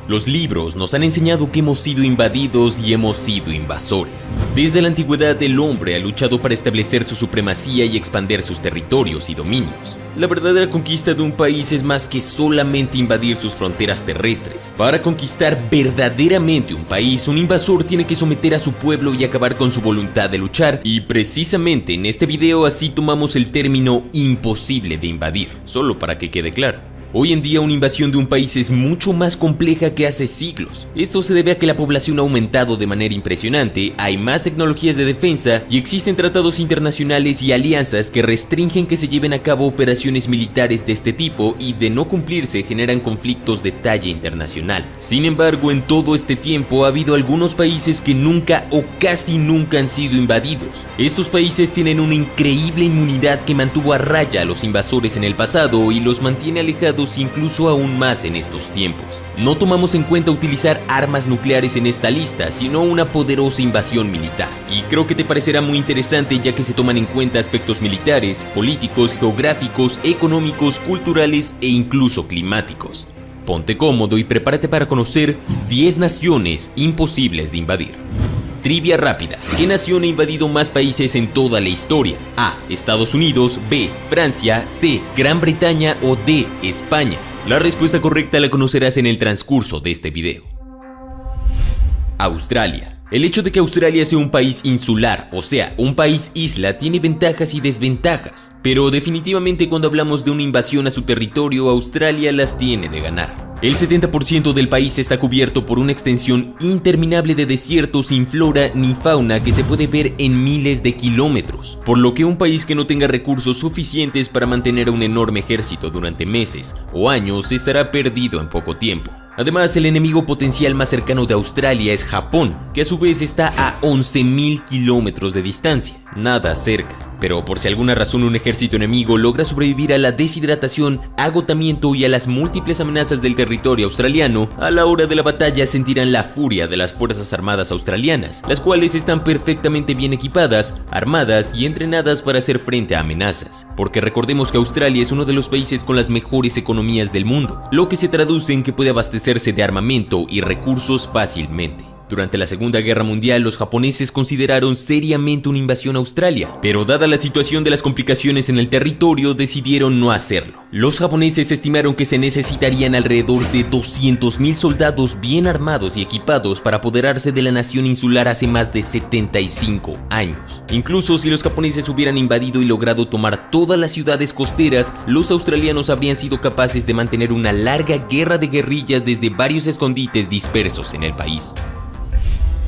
Los libros nos han enseñado que hemos sido invadidos y hemos sido invasores. Desde la antigüedad el hombre ha luchado para establecer su supremacía y expandir sus territorios y dominios. La verdadera conquista de un país es más que solamente invadir sus fronteras terrestres. Para conquistar verdaderamente un país, un invasor tiene que someter a su pueblo y acabar con su voluntad de luchar, y precisamente en este video así tomamos el término imposible de invadir, solo para que quede claro. Hoy en día una invasión de un país es mucho más compleja que hace siglos. Esto se debe a que la población ha aumentado de manera impresionante, hay más tecnologías de defensa y existen tratados internacionales y alianzas que restringen que se lleven a cabo operaciones militares de este tipo, y de no cumplirse generan conflictos de talla internacional. Sin embargo, en todo este tiempo ha habido algunos países que nunca o casi nunca han sido invadidos. Estos países tienen una increíble inmunidad que mantuvo a raya a los invasores en el pasado y los mantiene alejados incluso aún más en estos tiempos. No tomamos en cuenta utilizar armas nucleares en esta lista, sino una poderosa invasión militar. Y creo que te parecerá muy interesante, ya que se toman en cuenta aspectos militares, políticos, geográficos, económicos, culturales e incluso climáticos. Ponte cómodo y prepárate para conocer 10 naciones imposibles de invadir. Trivia rápida. ¿Qué nación ha invadido más países en toda la historia? A. Estados Unidos. B. Francia. C. Gran Bretaña. O D. España. La respuesta correcta la conocerás en el transcurso de este video. Australia. El hecho de que Australia sea un país insular, o sea, un país isla, tiene ventajas y desventajas. Pero definitivamente cuando hablamos de una invasión a su territorio, Australia las tiene de ganar. El 70% del país está cubierto por una extensión interminable de desierto sin flora ni fauna que se puede ver en miles de kilómetros, por lo que un país que no tenga recursos suficientes para mantener a un enorme ejército durante meses o años estará perdido en poco tiempo. Además, el enemigo potencial más cercano de Australia es Japón, que a su vez está a 11.000 kilómetros de distancia, nada cerca. Pero por si alguna razón un ejército enemigo logra sobrevivir a la deshidratación, agotamiento y a las múltiples amenazas del territorio australiano, a la hora de la batalla sentirán la furia de las Fuerzas Armadas australianas, las cuales están perfectamente bien equipadas, armadas y entrenadas para hacer frente a amenazas. Porque recordemos que Australia es uno de los países con las mejores economías del mundo, lo que se traduce en que puede abastecerse de armamento y recursos fácilmente. Durante la Segunda Guerra Mundial, los japoneses consideraron seriamente una invasión a Australia, pero dada la situación de las complicaciones en el territorio, decidieron no hacerlo. Los japoneses estimaron que se necesitarían alrededor de 200.000 soldados bien armados y equipados para apoderarse de la nación insular hace más de 75 años. Incluso si los japoneses hubieran invadido y logrado tomar todas las ciudades costeras, los australianos habrían sido capaces de mantener una larga guerra de guerrillas desde varios escondites dispersos en el país.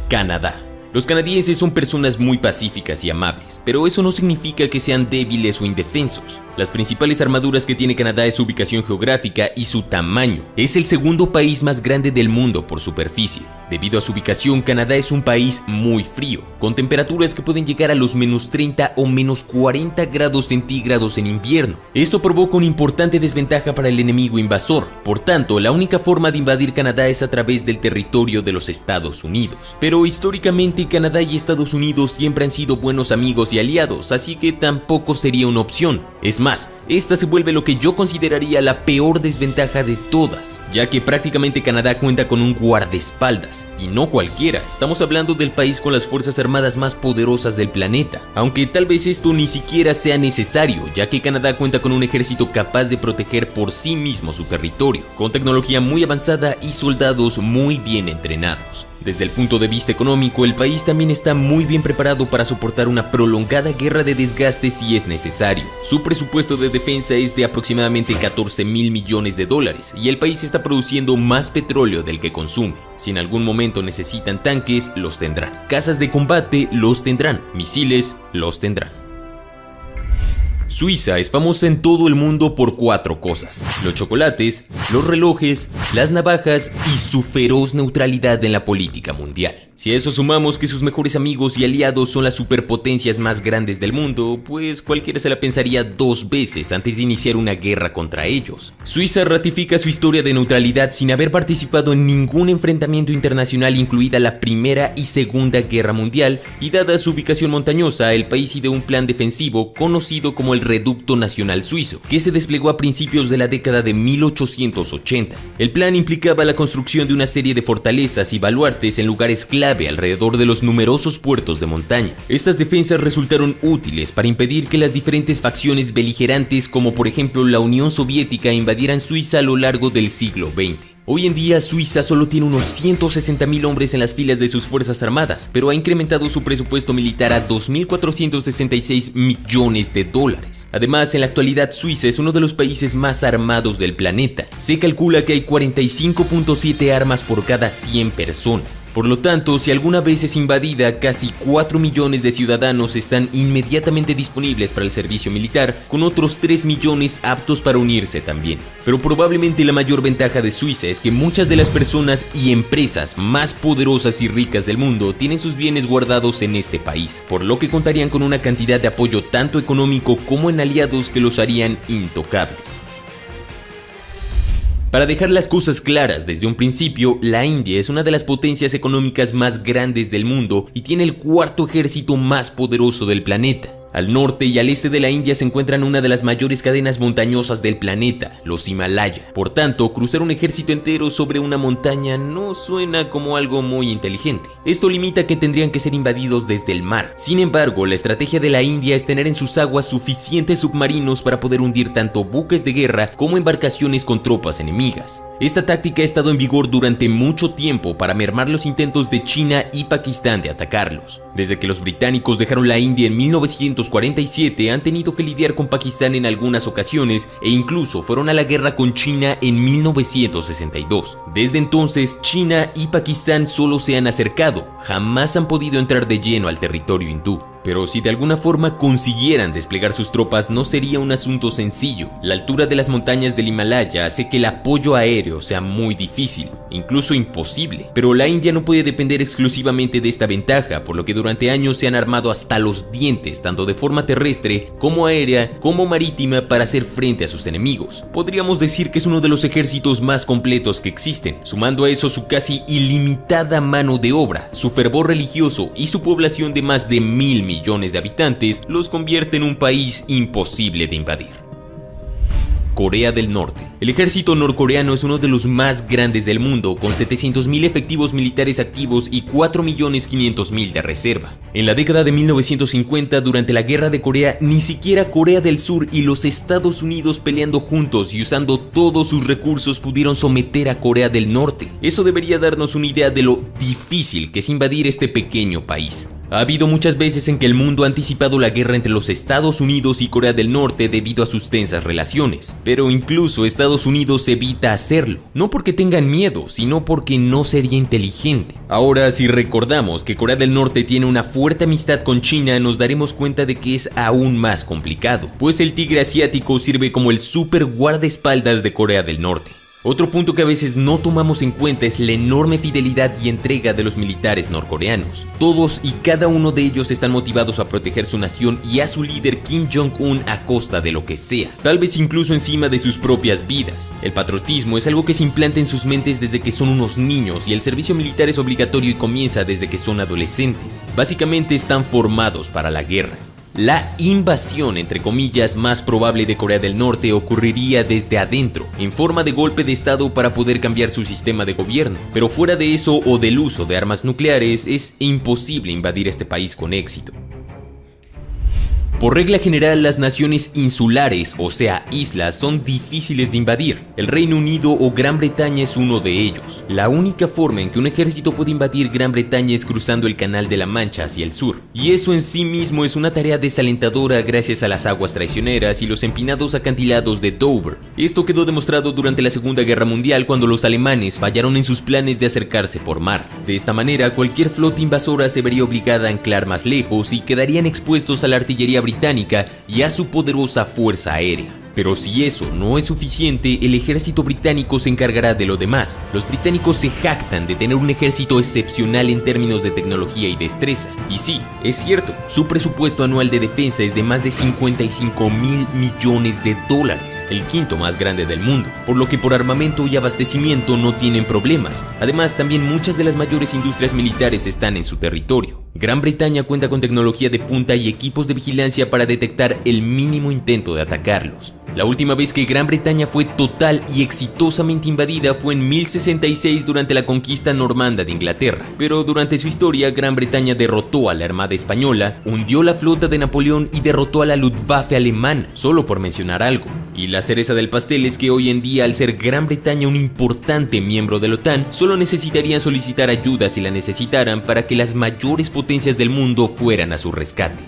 Canadá. Los canadienses son personas muy pacíficas y amables, pero eso no significa que sean débiles o indefensos. Las principales armaduras que tiene Canadá es su ubicación geográfica y su tamaño. Es el segundo país más grande del mundo por superficie. Debido a su ubicación, Canadá es un país muy frío, con temperaturas que pueden llegar a los -30 o -40 grados centígrados en invierno. Esto provoca una importante desventaja para el enemigo invasor. Por tanto, la única forma de invadir Canadá es a través del territorio de los Estados Unidos. Pero históricamente Canadá y Estados Unidos siempre han sido buenos amigos y aliados, así que tampoco sería una opción. Es más, esta se vuelve lo que yo consideraría la peor desventaja de todas, ya que prácticamente Canadá cuenta con un guardaespaldas, y no cualquiera. Estamos hablando del país con las fuerzas armadas más poderosas del planeta, aunque tal vez esto ni siquiera sea necesario, ya que Canadá cuenta con un ejército capaz de proteger por sí mismo su territorio, con tecnología muy avanzada y soldados muy bien entrenados. Desde el punto de vista económico, el país también está muy bien preparado para soportar una prolongada guerra de desgaste si es necesario. Su presupuesto de defensa es de aproximadamente 14.000 millones de dólares y el país está produciendo más petróleo del que consume. Si en algún momento necesitan tanques, los tendrán. Casas de combate, los tendrán. Misiles, los tendrán. Suiza es famosa en todo el mundo por 4 cosas: los chocolates, los relojes, las navajas y su feroz neutralidad en la política mundial. Si a eso sumamos que sus mejores amigos y aliados son las superpotencias más grandes del mundo, pues cualquiera se la pensaría 2 veces antes de iniciar una guerra contra ellos. Suiza ratifica su historia de neutralidad sin haber participado en ningún enfrentamiento internacional, incluida la Primera y Segunda Guerra Mundial, y dada su ubicación montañosa, el país ideó un plan defensivo conocido como el Reducto Nacional Suizo, que se desplegó a principios de la década de 1880. El plan implicaba la construcción de una serie de fortalezas y baluartes en lugares clave alrededor de los numerosos puertos de montaña. Estas defensas resultaron útiles para impedir que las diferentes facciones beligerantes, como por ejemplo la Unión Soviética, invadieran Suiza a lo largo del siglo XX. Hoy en día Suiza solo tiene unos 160.000 hombres en las filas de sus fuerzas armadas, pero ha incrementado su presupuesto militar a 2.466 millones de dólares. Además, en la actualidad Suiza es uno de los países más armados del planeta. Se calcula que hay 45.7 armas por cada 100 personas. Por lo tanto, si alguna vez es invadida, casi 4 millones de ciudadanos están inmediatamente disponibles para el servicio militar, con otros 3 millones aptos para unirse también. Pero probablemente la mayor ventaja de Suiza es que muchas de las personas y empresas más poderosas y ricas del mundo tienen sus bienes guardados en este país, por lo que contarían con una cantidad de apoyo tanto económico como en aliados que los harían intocables. Para dejar las cosas claras desde un principio, la India es una de las potencias económicas más grandes del mundo y tiene el 4º ejército más poderoso del planeta. Al norte y al este de la India se encuentran una de las mayores cadenas montañosas del planeta, los Himalaya. Por tanto, cruzar un ejército entero sobre una montaña no suena como algo muy inteligente. Esto limita que tendrían que ser invadidos desde el mar. Sin embargo, la estrategia de la India es tener en sus aguas suficientes submarinos para poder hundir tanto buques de guerra como embarcaciones con tropas enemigas. Esta táctica ha estado en vigor durante mucho tiempo para mermar los intentos de China y Pakistán de atacarlos. Desde que los británicos dejaron la India en 1947 han tenido que lidiar con Pakistán en algunas ocasiones e incluso fueron a la guerra con China en 1962. Desde entonces, China y Pakistán solo se han acercado, jamás han podido entrar de lleno al territorio hindú. Pero si de alguna forma consiguieran desplegar sus tropas, no sería un asunto sencillo. La altura de las montañas del Himalaya hace que el apoyo aéreo sea muy difícil, incluso imposible. Pero la India no puede depender exclusivamente de esta ventaja, por lo que durante años se han armado hasta los dientes, tanto de forma terrestre, como aérea, como marítima, para hacer frente a sus enemigos. Podríamos decir que es uno de los ejércitos más completos que existen, sumando a eso su casi ilimitada mano de obra, su fervor religioso y su población de más de 1.000 millones de habitantes, los convierte en un país imposible de invadir. Corea del Norte. El ejército norcoreano es uno de los más grandes del mundo, con 700.000 efectivos militares activos y 4.500.000 de reserva. En la década de 1950, durante la Guerra de Corea, ni siquiera Corea del Sur y los Estados Unidos peleando juntos y usando todos sus recursos pudieron someter a Corea del Norte. Eso debería darnos una idea de lo difícil que es invadir este pequeño país. Ha habido muchas veces en que el mundo ha anticipado la guerra entre los Estados Unidos y Corea del Norte debido a sus tensas relaciones, pero incluso Estados Unidos evita hacerlo, no porque tengan miedo, sino porque no sería inteligente. Ahora, si recordamos que Corea del Norte tiene una fuerte amistad con China, nos daremos cuenta de que es aún más complicado, pues el tigre asiático sirve como el super guardaespaldas de Corea del Norte. Otro punto que a veces no tomamos en cuenta es la enorme fidelidad y entrega de los militares norcoreanos. Todos y cada uno de ellos están motivados a proteger su nación y a su líder Kim Jong-un a costa de lo que sea, tal vez incluso encima de sus propias vidas. El patriotismo es algo que se implanta en sus mentes desde que son unos niños y el servicio militar es obligatorio y comienza desde que son adolescentes. Básicamente están formados para la guerra. La invasión, entre comillas, más probable de Corea del Norte ocurriría desde adentro, en forma de golpe de estado para poder cambiar su sistema de gobierno. Pero fuera de eso o del uso de armas nucleares, es imposible invadir este país con éxito. Por regla general, las naciones insulares, o sea, islas, son difíciles de invadir. El Reino Unido o Gran Bretaña es uno de ellos. La única forma en que un ejército puede invadir Gran Bretaña es cruzando el Canal de la Mancha hacia el sur. Y eso en sí mismo es una tarea desalentadora gracias a las aguas traicioneras y los empinados acantilados de Dover. Esto quedó demostrado durante la Segunda Guerra Mundial cuando los alemanes fallaron en sus planes de acercarse por mar. De esta manera, cualquier flota invasora se vería obligada a anclar más lejos y quedarían expuestos a la artillería británica y a su poderosa fuerza aérea. Pero si eso no es suficiente, el ejército británico se encargará de lo demás. Los británicos se jactan de tener un ejército excepcional en términos de tecnología y destreza. Y sí, es cierto, su presupuesto anual de defensa es de más de 55.000 millones de dólares, el quinto más grande del mundo, por lo que por armamento y abastecimiento no tienen problemas. Además, también muchas de las mayores industrias militares están en su territorio. Gran Bretaña cuenta con tecnología de punta y equipos de vigilancia para detectar el mínimo intento de atacarlos. La última vez que Gran Bretaña fue total y exitosamente invadida fue en 1066 durante la conquista normanda de Inglaterra. Pero durante su historia, Gran Bretaña derrotó a la Armada Española, hundió la flota de Napoleón y derrotó a la Luftwaffe alemana, solo por mencionar algo. Y la cereza del pastel es que hoy en día, al ser Gran Bretaña un importante miembro de la OTAN, solo necesitarían solicitar ayuda si la necesitaran para que las mayores potencias del mundo fueran a su rescate.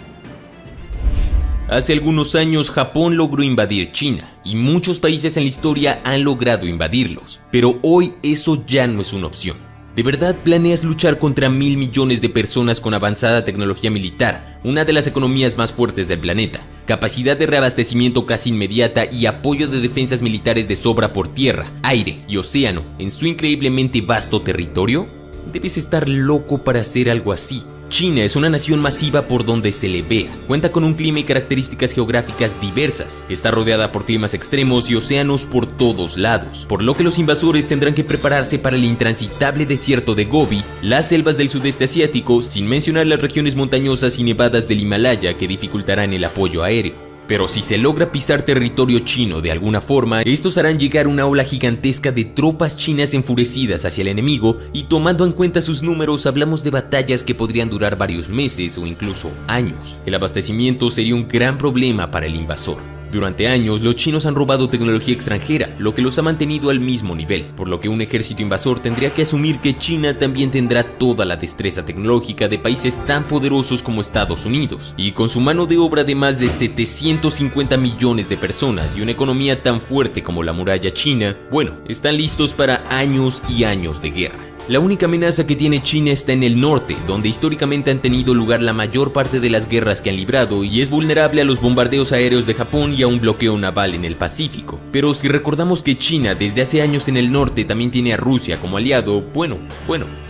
Hace algunos años Japón logró invadir China y muchos países en la historia han logrado invadirlos, pero hoy eso ya no es una opción. ¿De verdad planeas luchar contra 1.000 millones de personas con avanzada tecnología militar, una de las economías más fuertes del planeta, capacidad de reabastecimiento casi inmediata y apoyo de defensas militares de sobra por tierra, aire y océano en su increíblemente vasto territorio? Debes estar loco para hacer algo así. China es una nación masiva por donde se le vea, cuenta con un clima y características geográficas diversas, está rodeada por climas extremos y océanos por todos lados, por lo que los invasores tendrán que prepararse para el intransitable desierto de Gobi, las selvas del sudeste asiático, sin mencionar las regiones montañosas y nevadas del Himalaya que dificultarán el apoyo aéreo. Pero si se logra pisar territorio chino de alguna forma, estos harán llegar una ola gigantesca de tropas chinas enfurecidas hacia el enemigo y tomando en cuenta sus números hablamos de batallas que podrían durar varios meses o incluso años. El abastecimiento sería un gran problema para el invasor. Durante años, los chinos han robado tecnología extranjera, lo que los ha mantenido al mismo nivel, por lo que un ejército invasor tendría que asumir que China también tendrá toda la destreza tecnológica de países tan poderosos como Estados Unidos, y con su mano de obra de más de 750 millones de personas y una economía tan fuerte como la muralla china, bueno, están listos para años y años de guerra. La única amenaza que tiene China está en el norte, donde históricamente han tenido lugar la mayor parte de las guerras que han librado y es vulnerable a los bombardeos aéreos de Japón y a un bloqueo naval en el Pacífico. Pero si recordamos que China desde hace años en el norte también tiene a Rusia como aliado, bueno,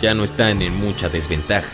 ya no están en mucha desventaja.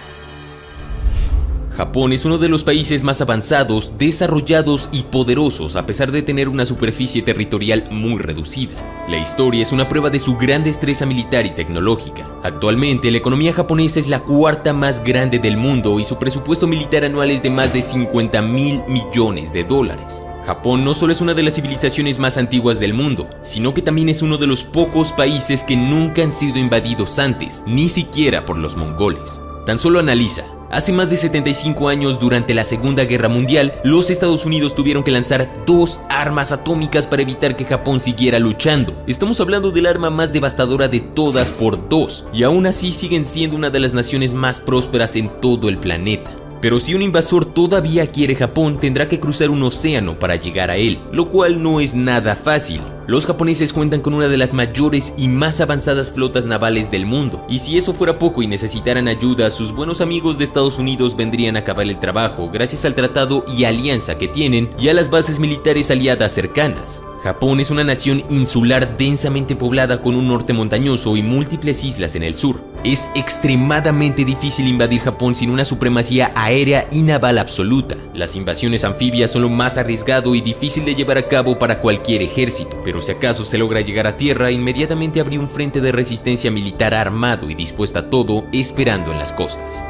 Japón es uno de los países más avanzados, desarrollados y poderosos a pesar de tener una superficie territorial muy reducida. La historia es una prueba de su gran destreza militar y tecnológica. Actualmente la economía japonesa es la cuarta más grande del mundo y su presupuesto militar anual es de más de 50.000 millones de dólares. Japón no solo es una de las civilizaciones más antiguas del mundo, sino que también es uno de los pocos países que nunca han sido invadidos antes, ni siquiera por los mongoles. Tan solo analiza. Hace más de 75 años, durante la Segunda Guerra Mundial, los Estados Unidos tuvieron que lanzar 2 armas atómicas para evitar que Japón siguiera luchando. Estamos hablando del arma más devastadora de todas por 2, y aún así siguen siendo una de las naciones más prósperas en todo el planeta. Pero si un invasor todavía quiere Japón, tendrá que cruzar un océano para llegar a él, lo cual no es nada fácil. Los japoneses cuentan con una de las mayores y más avanzadas flotas navales del mundo, y si eso fuera poco y necesitaran ayuda, sus buenos amigos de Estados Unidos vendrían a acabar el trabajo gracias al tratado y alianza que tienen y a las bases militares aliadas cercanas. Japón es una nación insular densamente poblada con un norte montañoso y múltiples islas en el sur. Es extremadamente difícil invadir Japón sin una supremacía aérea y naval absoluta. Las invasiones anfibias son lo más arriesgado y difícil de llevar a cabo para cualquier ejército, pero si acaso se logra llegar a tierra, inmediatamente habría un frente de resistencia militar armado y dispuesto a todo, esperando en las costas.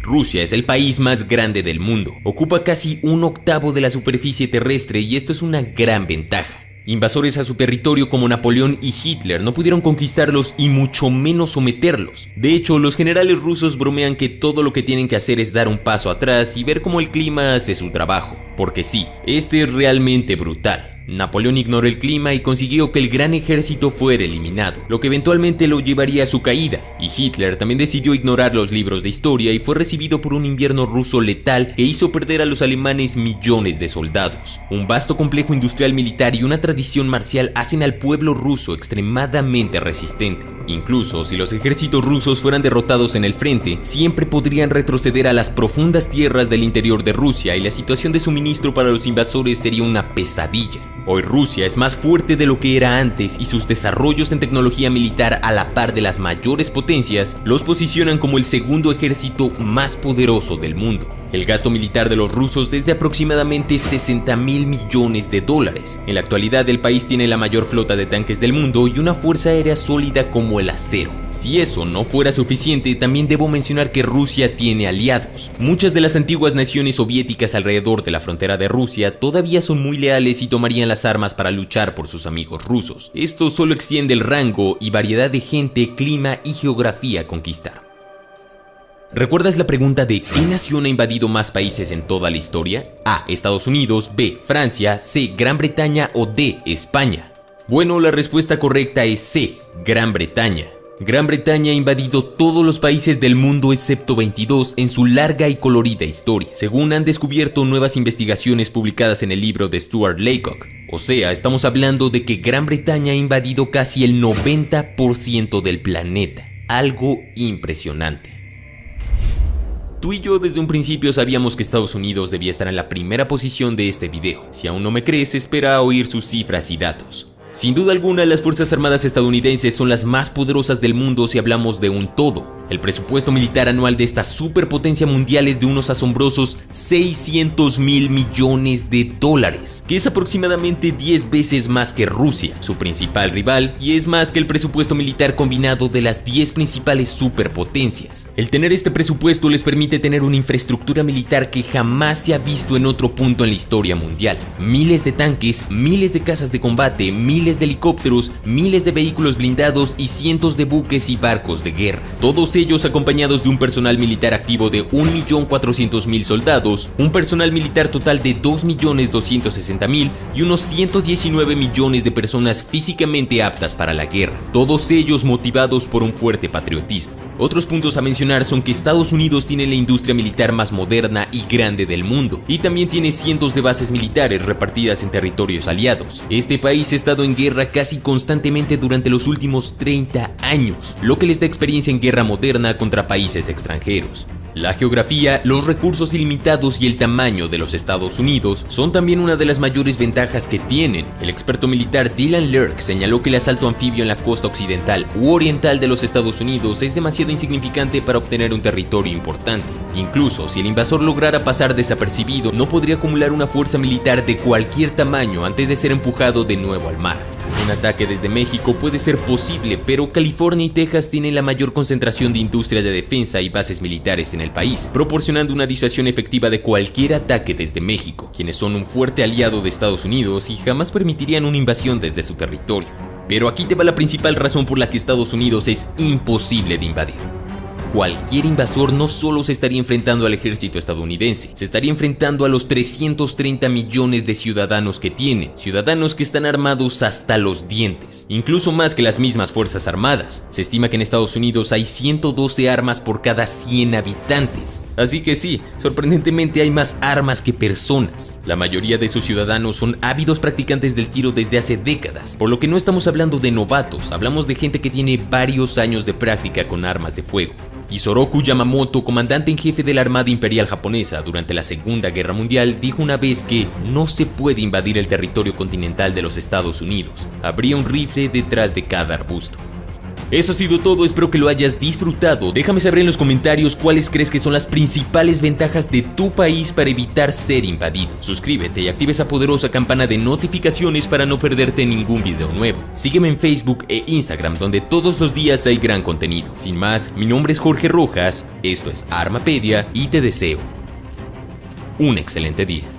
Rusia es el país más grande del mundo, ocupa casi 1/8 de la superficie terrestre y esto es una gran ventaja. Invasores a su territorio como Napoleón y Hitler no pudieron conquistarlos y mucho menos someterlos. De hecho, los generales rusos bromean que todo lo que tienen que hacer es dar un paso atrás y ver cómo el clima hace su trabajo. Porque sí, este es realmente brutal. Napoleón ignoró el clima y consiguió que el gran ejército fuera eliminado, lo que eventualmente lo llevaría a su caída, y Hitler también decidió ignorar los libros de historia y fue recibido por un invierno ruso letal que hizo perder a los alemanes millones de soldados. Un vasto complejo industrial militar y una tradición marcial hacen al pueblo ruso extremadamente resistente. Incluso si los ejércitos rusos fueran derrotados en el frente, siempre podrían retroceder a las profundas tierras del interior de Rusia y la situación de suministro para los invasores sería una pesadilla. Hoy Rusia es más fuerte de lo que era antes y sus desarrollos en tecnología militar a la par de las mayores potencias los posicionan como el segundo ejército más poderoso del mundo. El gasto militar de los rusos es de aproximadamente $60.000 millones. En la actualidad el país tiene la mayor flota de tanques del mundo y una fuerza aérea sólida como el acero. Si eso no fuera suficiente, también debo mencionar que Rusia tiene aliados. Muchas de las antiguas naciones soviéticas alrededor de la frontera de Rusia todavía son muy leales y tomarían las armas para luchar por sus amigos rusos. Esto solo extiende el rango y variedad de gente, clima y geografía a conquistar. ¿Recuerdas la pregunta de qué nación ha invadido más países en toda la historia? A. Estados Unidos, B. Francia, C. Gran Bretaña o D. España. Bueno, la respuesta correcta es C. Gran Bretaña. Gran Bretaña ha invadido todos los países del mundo excepto 22 en su larga y colorida historia, según han descubierto nuevas investigaciones publicadas en el libro de Stuart Laycock. O sea, estamos hablando de que Gran Bretaña ha invadido casi el 90% del planeta. Algo impresionante. Tú y yo desde un principio sabíamos que Estados Unidos debía estar en la primera posición de este video. Si aún no me crees, espera a oír sus cifras y datos. Sin duda alguna, las Fuerzas Armadas estadounidenses son las más poderosas del mundo si hablamos de un todo. El presupuesto militar anual de esta superpotencia mundial es de unos asombrosos $600.000 millones, que es aproximadamente 10 veces más que Rusia, su principal rival, y es más que el presupuesto militar combinado de las 10 principales superpotencias. El tener este presupuesto les permite tener una infraestructura militar que jamás se ha visto en otro punto en la historia mundial. Miles de tanques, miles de cazas de combate, miles de helicópteros, miles de vehículos blindados y cientos de buques y barcos de guerra. Todos ellos acompañados de un personal militar activo de 1.400.000 soldados, un personal militar total de 2.260.000 y unos 119 millones de personas físicamente aptas para la guerra, todos ellos motivados por un fuerte patriotismo. Otros puntos a mencionar son que Estados Unidos tiene la industria militar más moderna y grande del mundo, y también tiene cientos de bases militares repartidas en territorios aliados. Este país ha estado en guerra casi constantemente durante los últimos 30 años, lo que les da experiencia en guerra moderna contra países extranjeros. La geografía, los recursos ilimitados y el tamaño de los Estados Unidos son también una de las mayores ventajas que tienen. El experto militar Dylan Lurk señaló que el asalto anfibio en la costa occidental u oriental de los Estados Unidos es demasiado insignificante para obtener un territorio importante. Incluso si el invasor lograra pasar desapercibido, no podría acumular una fuerza militar de cualquier tamaño antes de ser empujado de nuevo al mar. Un ataque desde México puede ser posible, pero California y Texas tienen la mayor concentración de industrias de defensa y bases militares en el país, proporcionando una disuasión efectiva de cualquier ataque desde México, quienes son un fuerte aliado de Estados Unidos y jamás permitirían una invasión desde su territorio. Pero aquí te va la principal razón por la que Estados Unidos es imposible de invadir. Cualquier invasor no solo se estaría enfrentando al ejército estadounidense, se estaría enfrentando a los 330 millones de ciudadanos que tienen, ciudadanos que están armados hasta los dientes, incluso más que las mismas fuerzas armadas. Se estima que en Estados Unidos hay 112 armas por cada 100 habitantes. Así que sí, sorprendentemente hay más armas que personas. La mayoría de sus ciudadanos son ávidos practicantes del tiro desde hace décadas, por lo que no estamos hablando de novatos, hablamos de gente que tiene varios años de práctica con armas de fuego. Isoroku Yamamoto, comandante en jefe de la Armada Imperial japonesa durante la Segunda Guerra Mundial, dijo una vez que no se puede invadir el territorio continental de los Estados Unidos. Habría un rifle detrás de cada arbusto. Eso ha sido todo, espero que lo hayas disfrutado. Déjame saber en los comentarios cuáles crees que son las principales ventajas de tu país para evitar ser invadido. Suscríbete y activa esa poderosa campana de notificaciones para no perderte ningún video nuevo. Sígueme en Facebook e Instagram, donde todos los días hay gran contenido. Sin más, mi nombre es Jorge Rojas, esto es Armapedia y te deseo un excelente día.